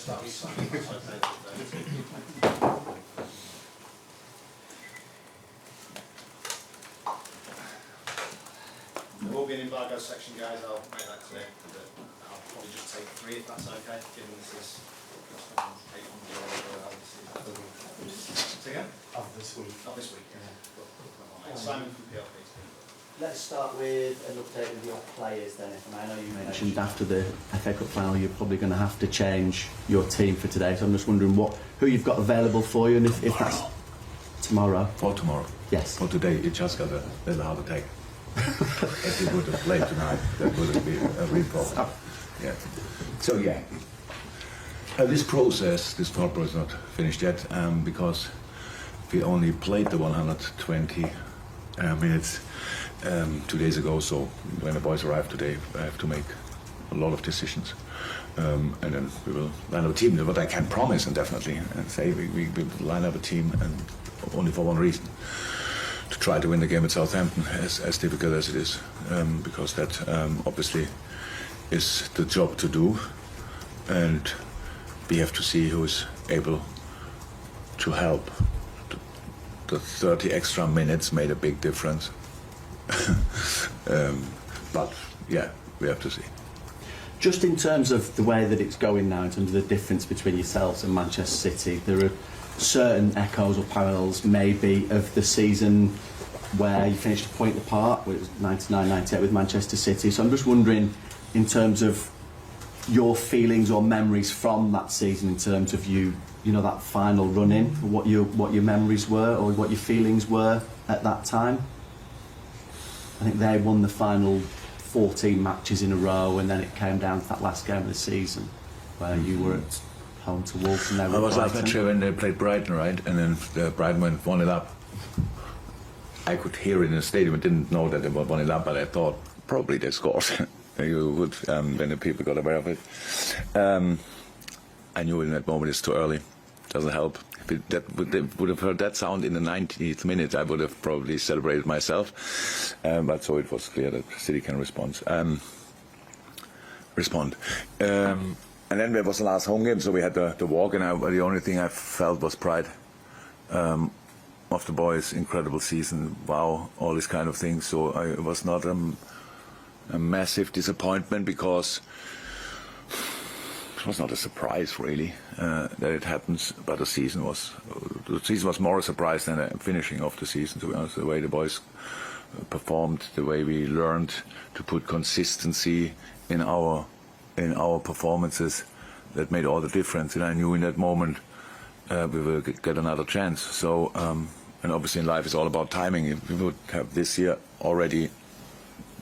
starts. There will be an embargo section, guys. I'll make that clear. I'll probably just take 3 if that's okay, given this is 800 again? Of this week. Not this week, yeah. Simon from PLP. Let's start with an update of your players then. If I know you mentioned after the FA Cup final you're probably going to have to change your team for today, so I'm just wondering who you've got available for you, and if that's tomorrow. For tomorrow? Yes. For today, it just got a little heart attack. If you would have played tonight, that would have been a real problem. Yeah. So yeah, this thought process is not finished yet, because we only played the 120 minutes 2 days ago. So when the boys arrive today, I have to make a lot of decisions, and then we will line up a team. What I can promise and definitely say, we will line up a team, and only for one reason: to try to win the game at Southampton, as difficult as it is, because that obviously is the job to do, and we have to see who is able to help. The 30 extra minutes made a big difference, but yeah, we have to see. Just in terms of the way that it's going now, in terms of the difference between yourselves and Manchester City, there are certain echoes or parallels maybe of the season where you finished a point apart, which was 99-98 with Manchester City. So I'm just wondering, in terms of your feelings or memories from that season, in terms of you know, that final run-in, what your memories were or what your feelings were at that time. I think they won the final 14 matches in a row, and then it came down to that last game of the season where you were at home to Wolves and they were I was Brighton. last match when they played Brighton, right? And then Brighton won it up. I could hear it in the stadium. I didn't know that they won it up, but I thought probably they scored. You would, when the people got aware of it. I knew in that moment it's too early. Doesn't help. If they would have heard that sound in the 90th minute, I would have probably celebrated myself. But so it was clear that City can respond. And then there was the last home game, so we had the walk, and the only thing I felt was pride of the boys. Incredible season, wow, all these kind of things. So it was not a massive disappointment, because it was not a surprise really that it happens, but the season was more a surprise than a finishing of the season, to be honest. The way the boys performed, the way we learned to put consistency in our performances, that made all the difference. And I knew in that moment we will get another chance. So and obviously in life it's all about timing. If we would have this year already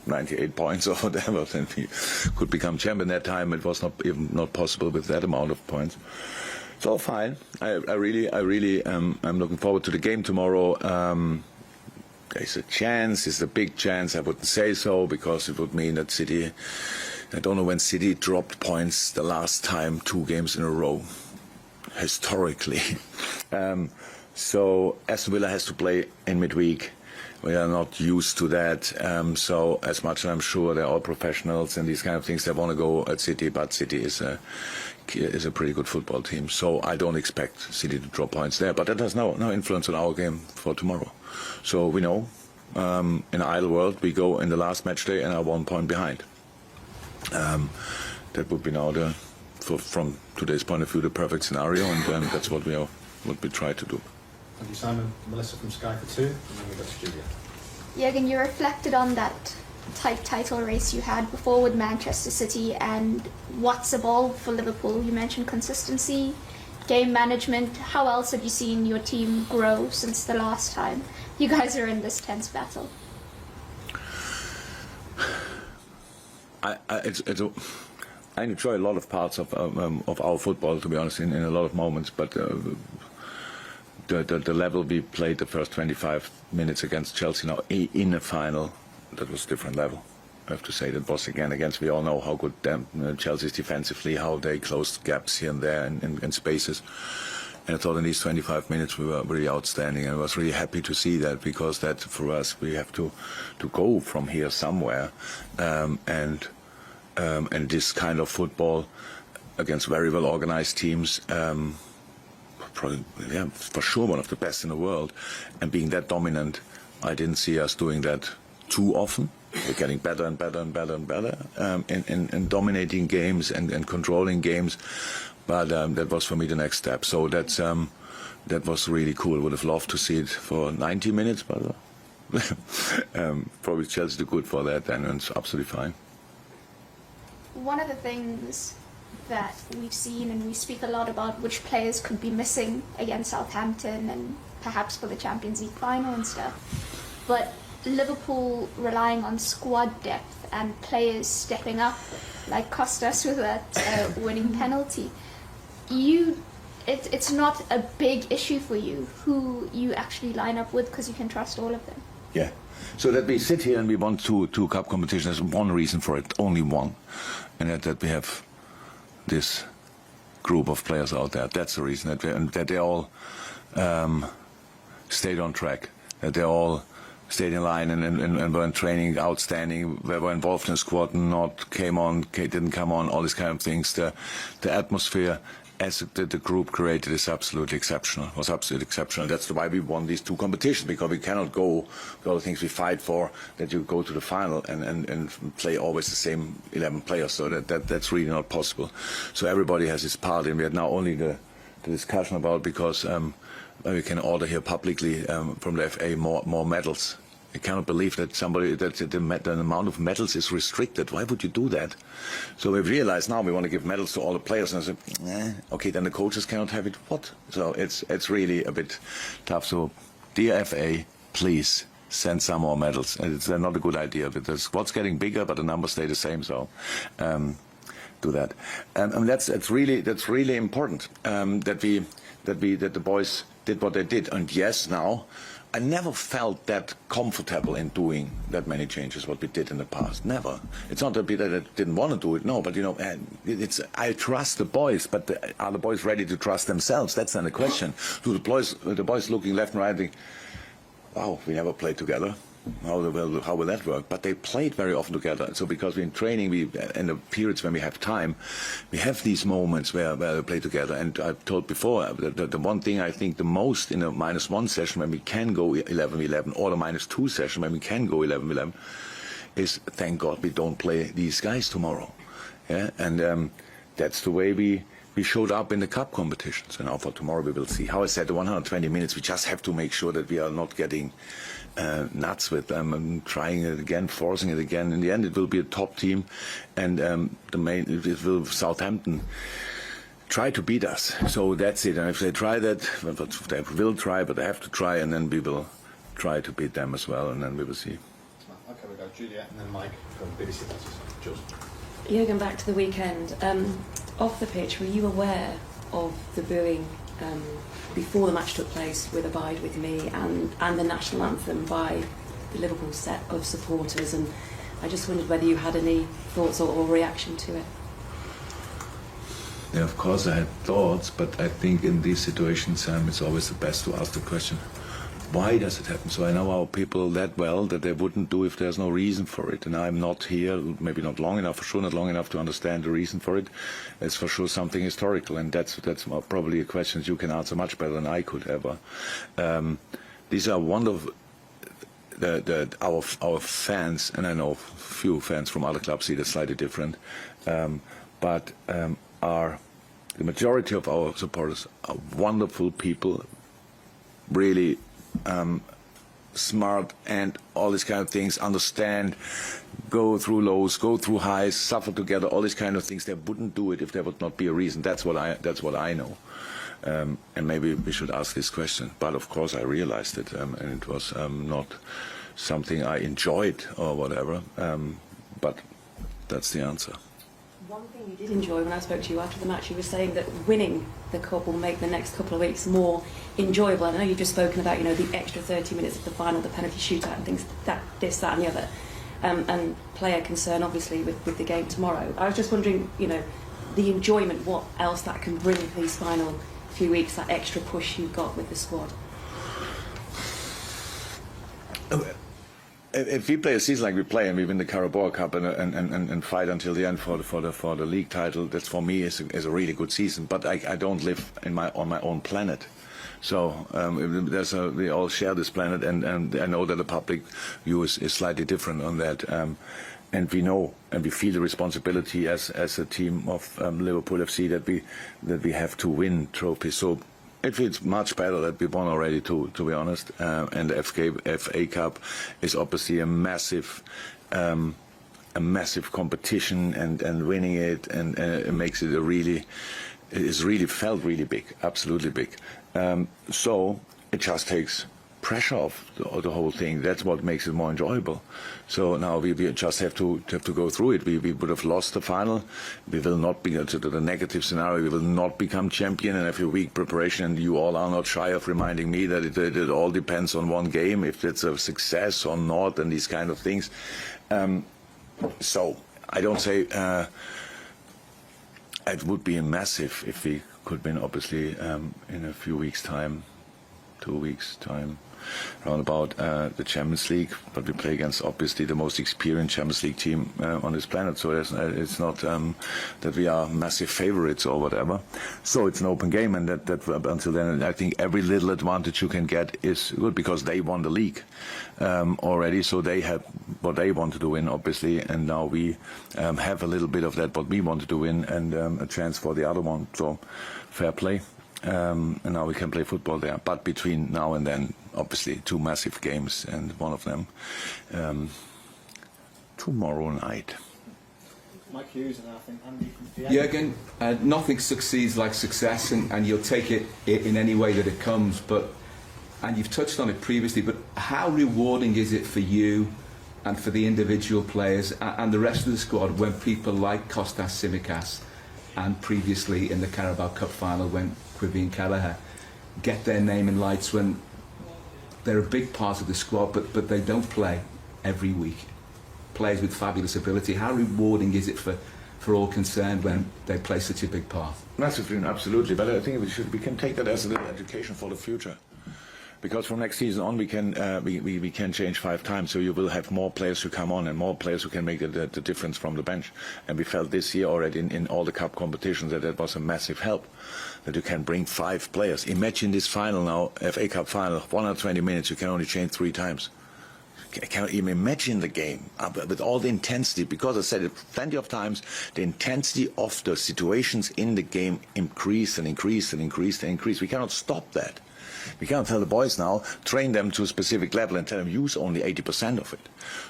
98 points or whatever, then we could become champion. That time it was not possible with that amount of points. It's all fine. I really am looking forward to the game tomorrow. There's a chance, it's a big chance. I wouldn't say so, because it would mean that City, I don't know when City dropped points the last time, 2 games in a row, historically. So Aston Villa has to play in midweek. We are not used to that, so as much as I'm sure they're all professionals and these kind of things, they want to go at City, but City is a pretty good football team, so I don't expect City to drop points there, but that has no influence on our game for tomorrow. So we know, in an ideal world, we go in the last match day and are 1 point behind. That would be now, from today's point of view, the perfect scenario, and that's what we try to do. Thank you, Simon. Melissa from Sky for 2, and then we'll go to Julia. Jurgen, you reflected on that tight title race you had before with Manchester City and what's evolved for Liverpool. You mentioned consistency, game management. How else have you seen your team grow since the last time you guys are in this tense battle? I enjoy a lot of parts of our football, to be honest, in a lot of moments, but the level we played the first 25 minutes against Chelsea now in a final, that was a different level. I have to say, that was again against, we all know how good Chelsea is defensively, how they closed gaps here and there and spaces. And I thought in these 25 minutes we were really outstanding, and I was really happy to see that, because that for us, we have to go from here somewhere, and this kind of football against very well organized teams. Probably, yeah, for sure one of the best in the world. And being that dominant, I didn't see us doing that too often. We're getting better and better and better and better in dominating games and controlling games. But that was for me the next step. So that was really cool. Would have loved to see it for 90 minutes, but probably Chelsea did good for that, and it's absolutely fine. One of the things that we've seen, and we speak a lot about which players could be missing against Southampton and perhaps for the Champions League final and stuff, but Liverpool relying on squad depth and players stepping up, like cost us with that winning penalty. It's not a big issue for you who you actually line up with, because you can trust all of them. Yeah. So that we sit here and we won two cup competitions, there's one reason for it, only one, and that we have this group of players out there. That's the reason, that they all stayed on track, that they all stayed in line and were in training outstanding, were involved in the squad, didn't come on, all these kind of things. The atmosphere as the group created is absolutely exceptional, was absolutely exceptional. That's why we won these two competitions, because we cannot go with all the things we fight for, that you go to the final and play always the same 11 players. So that's really not possible. So everybody has his part, and we had now only the discussion about, because we can order here publicly from the FA more medals. I cannot believe that the amount of medals is restricted. Why would you do that? So we've realized now we want to give medals to all the players, and I said, okay, then the coaches cannot have it. What? So it's really a bit tough. So, dear FA, please send some more medals. And it's not a good idea, because the squad's getting bigger, but the numbers stay the same. So, do that. And that's really important. That the boys did what they did. And yes, now, I never felt that comfortable in doing that many changes, what we did in the past. Never. It's not that I didn't want to do it, no, but you know, I trust the boys, but are the boys ready to trust themselves? That's then the question. Do the boys looking left and right think, wow, we never played together. How will that work? But they played very often together. So because we're in training, in the periods when we have time, we have these moments where we play together. And I've told before, the one thing I think the most in a -1 session when we can go 11-11, or the -2 session when we can go 11-11, is thank God we don't play these guys tomorrow. Yeah, and that's the way we showed up in the cup competitions. And now for tomorrow we will see. How I said, the 120 minutes, we just have to make sure that we are not getting nuts with them and trying it again, forcing it again. In the end, it will be a top team, and it will Southampton try to beat us. So that's it. And if they try that, they will try, but they have to try, and then we will try to beat them as well, and then we will see. Okay, we go Juliet and then Mike from BBC. Jules. Jurgen, back to the weekend. Off the pitch, were you aware of the booing before the match took place with Abide With Me and the national anthem by the Liverpool set of supporters? And I just wondered whether you had any thoughts or reaction to it. Yeah, of course I had thoughts, but I think in these situations it's always the best to ask the question, why does it happen? So I know our people that well that they wouldn't do if there's no reason for it. And I'm not here, maybe not long enough, for sure not long enough to understand the reason for it. It's for sure something historical, and that's probably a question you can answer much better than I could ever. These are wonderful. Our fans, and I know few fans from other clubs see that slightly different, but the majority of our supporters are wonderful people, really smart and all these kind of things, understand, go through lows, go through highs, suffer together, all these kind of things. They wouldn't do it if there would not be a reason. That's what I know. And maybe we should ask this question. But of course I realized it, and it was not something I enjoyed or whatever. But that's the answer. One thing you did enjoy when I spoke to you after the match, you were saying that winning the cup will make the next couple of weeks more enjoyable. I know you've just spoken about, the extra 30 minutes of the final, the penalty shootout and things, that and the other, and player concern obviously with the game tomorrow. I was just wondering, the enjoyment, what else that can bring for these final few weeks, that extra push you've got with the squad. if we play a season like we play and we win the Carabao Cup and fight until the end for the league title, that for me is a really good season. But I don't live on my own planet. So we all share this planet, and I know that the public view is slightly different on that. And we know and we feel the responsibility as a team of Liverpool FC that we have to win trophies. So it feels much better that we won already, to be honest. And the FA Cup is obviously a massive competition, and winning it and it makes it it's really felt really big, absolutely big. So it just takes pressure off the whole thing. That's what makes it more enjoyable. So now we just have to go through it. We would have lost the final. We will not be to the negative scenario. We will not become champion. And after a week preparation, and you all are not shy of reminding me that it all depends on one game, if it's a success or not, and these kind of things. So I don't say it would be a massive if we could win, obviously, in a few weeks' time, 2 weeks' time, around about the Champions League. But we play against, obviously, the most experienced Champions League team on this planet. So it's not that we are massive favorites or whatever. So it's an open game, and that until then, I think every little advantage you can get is good, because they won the league already. So they have what they wanted to win, obviously, and now we have a little bit of that what we wanted to win, and a chance for the other one. So fair play. And now we can play football there. But between now and then, obviously, 2 massive games, and one of them tomorrow night. Mike Hughes and I think Andy from Jurgen, nothing succeeds like success, and you'll take it in any way that it comes. And you've touched on it previously, but how rewarding is it for you and for the individual players and the rest of the squad when people like Kostas Tsimikas, and previously in the Carabao Cup final when Quivin Kelleher get their name in lights, when they're a big part of the squad, but they don't play every week? Players with fabulous ability. How rewarding is it for all concerned when they play such a big part? Massively, absolutely. But I think we can take that as a little education for the future. Because from next season on, we can change 5 times, so you will have more players who come on and more players who can make the difference from the bench. And we felt this year already in all the cup competitions that was a massive help, that you can bring 5 players. Imagine this final now, FA Cup final, 120 minutes, you can only change 3 times. I cannot even imagine the game with all the intensity, because I said it plenty of times, the intensity of the situations in the game increased and increased and increased and increased. We cannot stop that. We cannot tell the boys now, train them to a specific level and tell them use only 80% of it.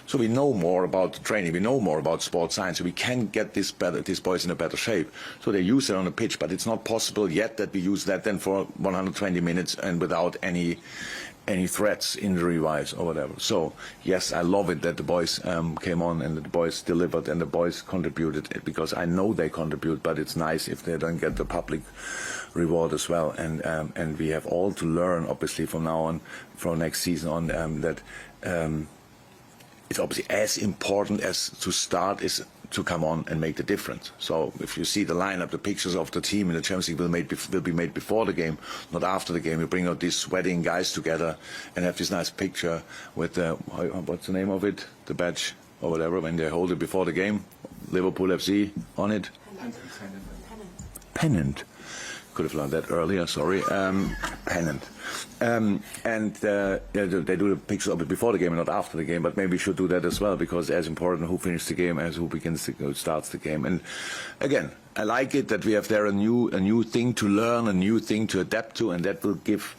So we know more about training, we know more about sports science, so we can get these boys in a better shape. So they use it on the pitch, but it's not possible yet that we use that then for 120 minutes and without any threats, injury-wise or whatever. So yes, I love it that the boys came on and the boys delivered and the boys contributed, because I know they contribute, but it's nice if they don't get the public reward as well. And we have all to learn, obviously, from now on, from next season on, that it's obviously as important as to start is to come on and make the difference. So if you see the lineup, the pictures of the team in the Champions League will be made before the game, not after the game. We bring out these sweating guys together and have this nice picture with what's the name of it, the badge or whatever, when they hold it before the game, Liverpool FC on it. Pennant. Could have learned that earlier, sorry. Pennant. And they do the pictures of it before the game and not after the game, but maybe we should do that as well, because as important who finishes the game as who starts the game. And again, I like it that we have there a new thing to learn, a new thing to adapt to, and that will give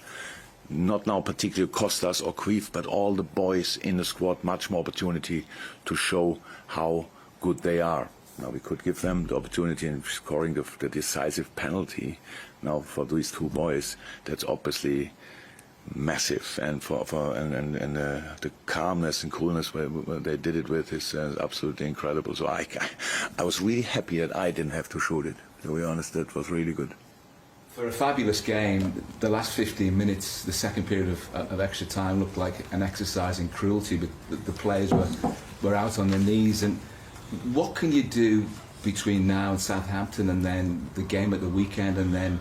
not now particularly Kostas or Queef, but all the boys in the squad much more opportunity to show how good they are. Now we could give them the opportunity in scoring the decisive penalty now for these 2 boys. That's obviously massive, and the calmness and coolness where they did it with is absolutely incredible. So I was really happy that I didn't have to shoot it. To be honest, that was really good. For a fabulous game, the last 15 minutes, the second period of extra time looked like an exercise in cruelty, but the players were out on their knees. And what can you do between now and Southampton, and then the game at the weekend, and then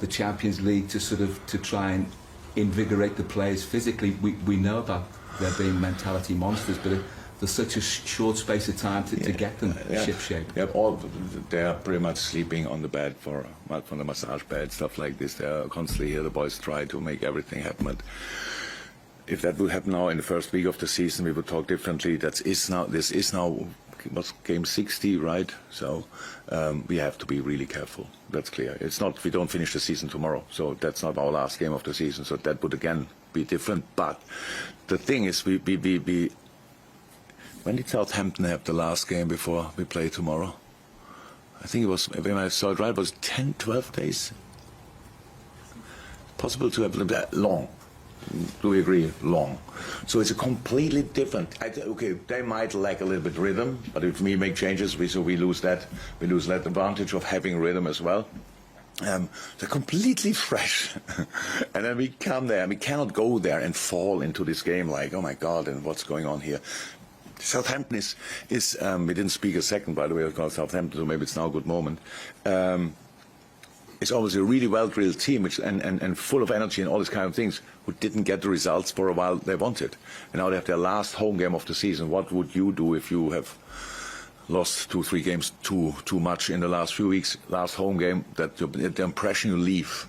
the Champions League, to try and invigorate the players physically? We know about there being mentality monsters, but there's such a short space of time to get them ship shape. Yeah, they are pretty much sleeping on the bed from the massage bed, stuff like this. They are constantly here. The boys try to make everything happen. But if that would happen now in the first week of the season, we would talk differently. This is now what's game 60, right? So we have to be really careful. That's clear. It's not, we don't finish the season tomorrow, so that's not our last game of the season. So that would again be different. But the thing is, we when did Southampton have the last game before we play tomorrow? I think it was, when I saw it right, it was 10, 12 days. Possible to have that long. Do we agree? Long. So it's a completely different. Okay, they might lack a little bit rhythm, but if we make changes, we lose that. We lose that advantage of having rhythm as well. They're completely fresh, and then we come there, and we cannot go there and fall into this game like, oh my God, and what's going on here? Southampton is we didn't speak a second, by the way, about Southampton, so maybe it's now a good moment. It's always a really well-drilled team, which and full of energy and all these kind of things, who didn't get the results for a while they wanted. And now they have their last home game of the season. What would you do if you have lost 2-3 games too much in the last few weeks? Last home game, that the impression you leave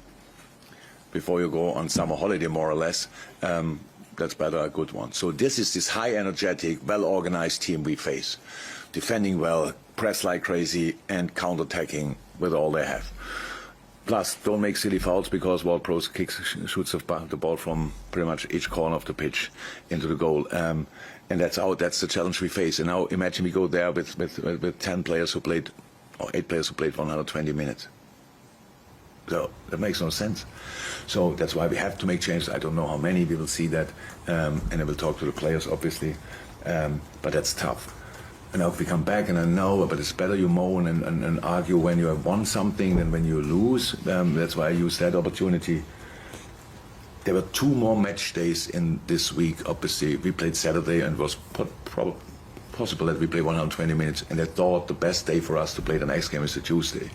before you go on summer holiday, more or less, that's better a good one. So this is this high energetic, well-organized team we face, defending well, press like crazy, and counter-attacking with all they have. Plus, don't make silly fouls, because Ward-Prowse shoots the ball from pretty much each corner of the pitch into the goal. And that's the challenge we face. And now imagine we go there with 10 players who played, or 8 players who played 120 minutes. So that makes no sense. So that's why we have to make changes. I don't know how many, we will see that. And I will talk to the players, obviously. But that's tough. And now if we come back, and I know, but it's better you moan and argue when you have won something than when you lose. That's why I use that opportunity. There were 2 more match days in this week, obviously. We played Saturday, and it was possible that we play 120 minutes, and I thought the best day for us to play the next game is the Tuesday.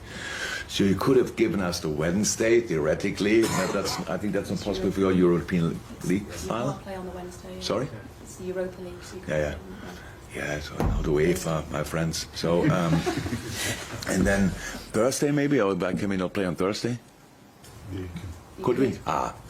So you could have given us the Wednesday, theoretically. I think that's not possible for your European League final. You can't play on the Wednesday. Sorry? It's the Europa League. So you can't Yeah. Yeah, so I know the UEFA, my friends. So, and then Thursday maybe, or can we not play on Thursday? Could we?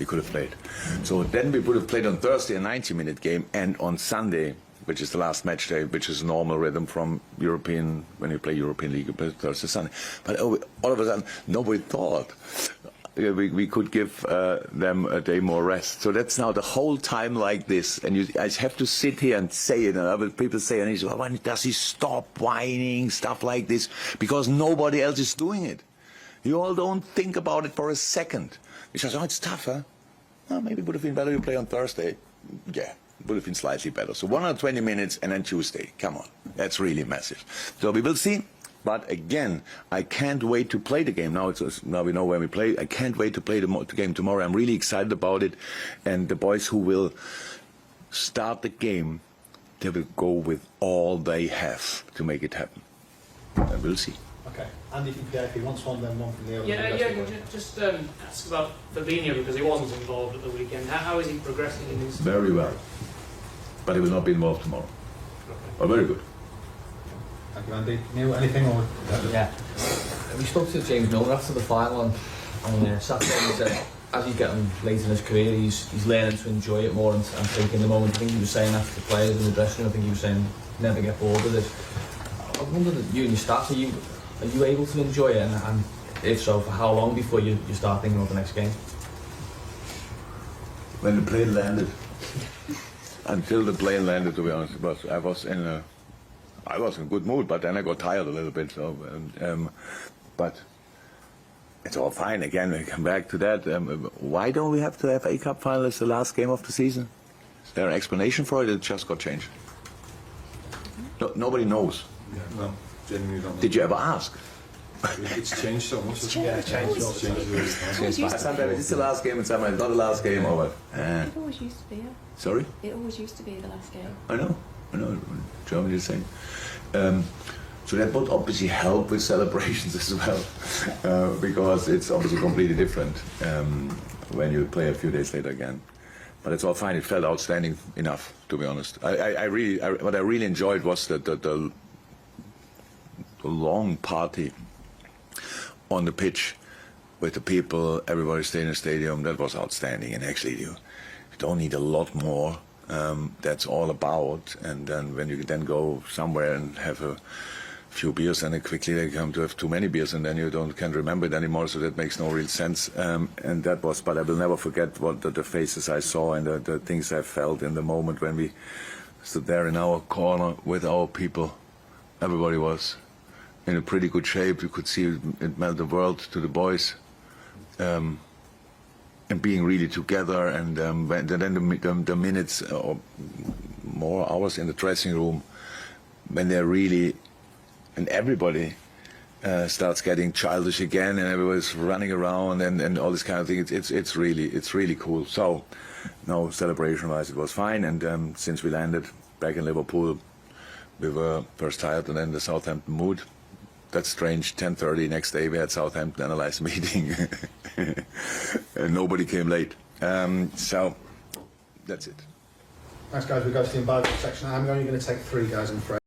We could have played. So then we would have played on Thursday a 90-minute game, and on Sunday, which is the last match day, which is normal rhythm from European, when you play European League, you play Thursday, Sunday. But all of a sudden, nobody thought we could give them a day more rest. So that's now the whole time like this. And I have to sit here and say it, and other people say, and he says, well, when does he stop whining, stuff like this? Because nobody else is doing it. You all don't think about it for a second. He says, oh, it's tough, huh? Well, maybe it would have been better to play on Thursday. Yeah, it would have been slightly better. So 120 minutes, and then Tuesday. Come on, that's really massive. So we will see. But again, I can't wait to play the game. Now we know when we play. I can't wait to play the game tomorrow. I'm really excited about it. And the boys who will start the game, they will go with all they have to make it happen. And we'll see. Okay. Andy from PIP, once one, then one from the other. Yeah, just ask about Fabinho, because he wasn't involved at the weekend. How is he progressing in his... Very well. But he will not be involved tomorrow. Okay. Oh, very good. Thank you, Andy. Neil, anything? Or Yeah. We spoke to James Milner after the final on Saturday, and he said as he's getting late in his career, he's learning to enjoy it more and take in the moment. I think he was saying after the players in the dressing room, I think he was saying never get bored of it. I wonder, you and your staff, are you able to enjoy it, and if so, for how long before you start thinking about the next game? When the plane landed. Until the plane landed, to be honest, I was in a good mood, but then I got tired a little bit. So, but it's all fine. Again, we come back to that. Why don't we have to have a Cup final as the last game of the season? Is there an explanation for it? It just got changed. No, nobody knows. Yeah, no, genuinely don't know. Did you ever ask? It's changed so much. changed. Sometimes it's the last game, and sometimes it's not the last game. Or what? It always used to be. Yeah. Sorry? It always used to be the last game. I know. Germany is the same. So that would obviously help with celebrations as well, because it's obviously completely different when you play a few days later again. But it's all fine. It felt outstanding enough, to be honest. What I really enjoyed was the long party on the pitch with the people, everybody staying in the stadium. That was outstanding. And actually, you don't need a lot more. That's all about. And then when you then go somewhere and have a few beers, and then quickly they come to have too many beers, and then you can't remember it anymore. So that makes no real sense. And that was, but I will never forget what the faces I saw and the things I felt in the moment when we stood there in our corner with our people. Everybody was in a pretty good shape. You could see it meant the world to the boys. And being really together, and then the minutes or more hours in the dressing room when they're really, and everybody starts getting childish again, and everybody's running around and all this kind of thing. It's really cool. So, no, celebration-wise, it was fine. And since we landed back in Liverpool, we were first tired and then the Southampton mood. That's strange. 10:30 next day we had Southampton analyst meeting, and nobody came late. So that's it. Thanks, guys. We go to the embargo section. I'm only going to take 3 guys, I'm afraid.